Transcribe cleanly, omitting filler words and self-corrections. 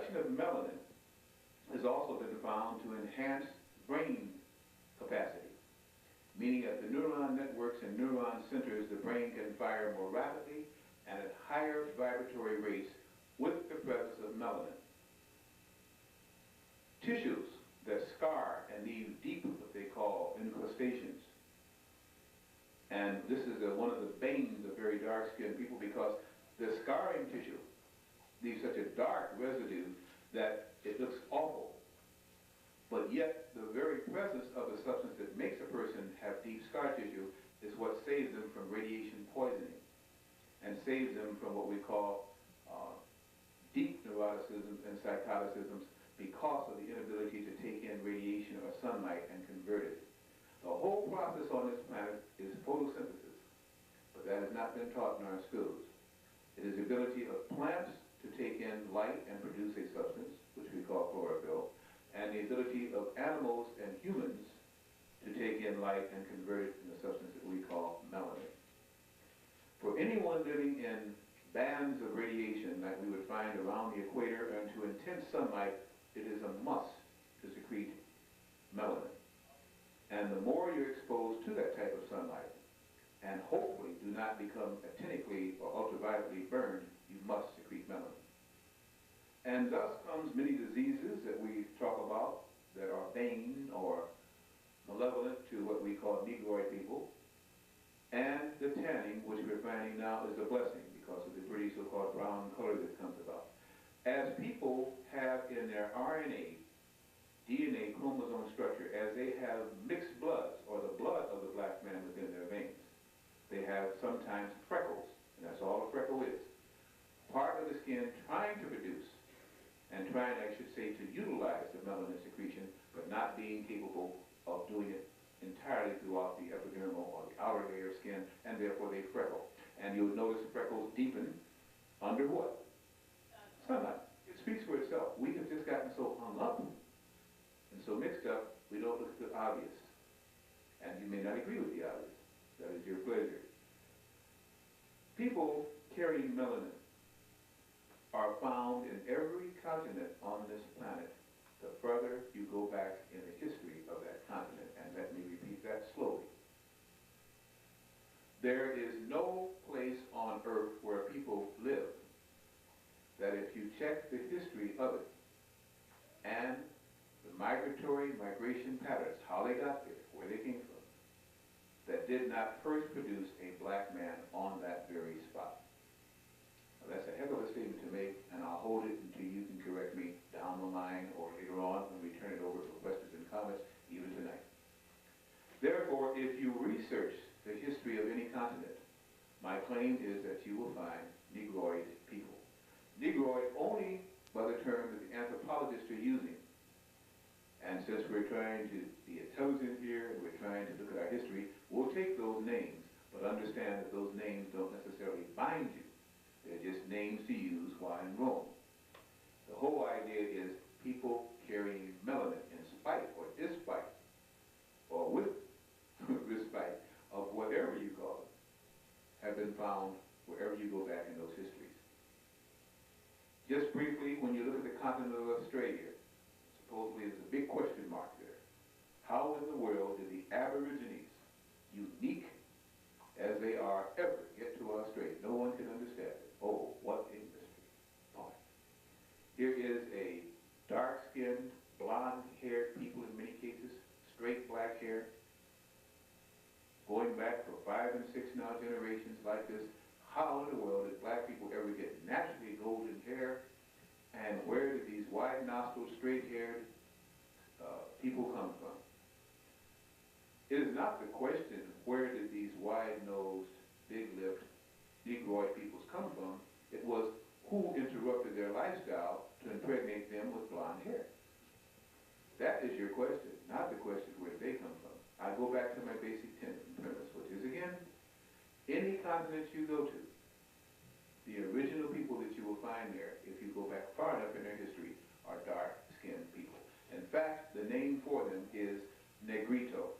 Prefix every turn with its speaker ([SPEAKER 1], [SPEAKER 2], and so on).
[SPEAKER 1] production of melanin has also been found to enhance brain capacity, meaning at the neuron networks and neuron centers, the brain can fire more rapidly and at higher vibratory rates with the presence of melanin. Tissues that scar and leave deep, what they call incrustations. And this is one of the banes of very dark-skinned people, because the scarring tissue leaves such a dark residue that it looks awful. But yet, the very presence of the substance that makes a person have deep scar tissue is what saves them from radiation poisoning and saves them from what we call deep neuroticisms and psychoticisms, because of the inability to take in radiation or sunlight and convert it. The whole process on this planet is photosynthesis, but that has not been taught in our schools. It is the ability of plants to take in light and produce a substance, which we call chlorophyll, and the ability of animals and humans to take in light and convert it in a substance that we call melanin. For anyone living in bands of radiation that we would find around the equator and to intense sunlight, it is a must to secrete melanin. And the more you're exposed to that type of sunlight, and hopefully do not become actinically or ultravioletly burned, you must secrete melanin. And thus comes many diseases that we talk about that are bane or malevolent to what we call Negroid people, and the tanning, which we're finding now is a blessing because of the pretty so-called brown color that comes about. As people have in their RNA, DNA chromosome structure, as they have mixed bloods, or the blood of the black man within their veins, they have sometimes freckles, and that's all a freckle is. Part of the skin trying to produce, and trying, I should say, to utilize the melanin secretion, but not being capable of doing it entirely throughout the epidermal or the outer layer of skin, and therefore they freckle. And you'll notice the freckles deepen under what? Sunlight. It speaks for itself. We have just gotten so hung up and so mixed up, we don't look at the obvious. And you may not agree with the obvious. That is your pleasure. People carrying melanin are found in every continent on this planet, the further you go back in the history of that continent. And let me repeat that slowly. There is no place on earth where people live that if you check the history of it and the migration patterns, how they got there, where they came from, that did not first produce a black man on that very spot. Now, that's a heck of a statement to make, and I'll hold it until you can correct me down the line or later on when we turn it over for questions and comments, even tonight. Therefore, if you research the history of any continent, my claim is that you will find Negroid people. Negroid only by the term that the anthropologists are using. And since we're trying to be intelligent here and we're trying to look at our history, we'll take those names, but understand that those names don't necessarily bind you. They're just names to use while in Rome. The whole idea is people carrying melanin in spite or despite or with respite of whatever you call it, have been found wherever you go back in those histories. Just briefly, when you look at the continent of Australia, supposedly there's a big question mark there. How in the world did the Aborigines, unique as they are, ever get to Australia? No one can understand it. Oh, what a mystery. Boy. Here is a dark-skinned, blonde-haired people in many cases, straight black hair, going back for 5 and 6 now generations like this. How in the world did black people ever get naturally golden hair? And where did these wide-nostriled, straight-haired people come from? It is not the question, where did these wide-nosed, big-lipped Negroid peoples come from? It was who interrupted their lifestyle to impregnate them with blonde hair. That is your question, not the question, where did they come from? I go back to my basic tenet and premise, which is, again, any continent you go to, the original people that you will find there, if you go back far enough in their history, are dark-skinned people. In fact, the name for them is Negrito.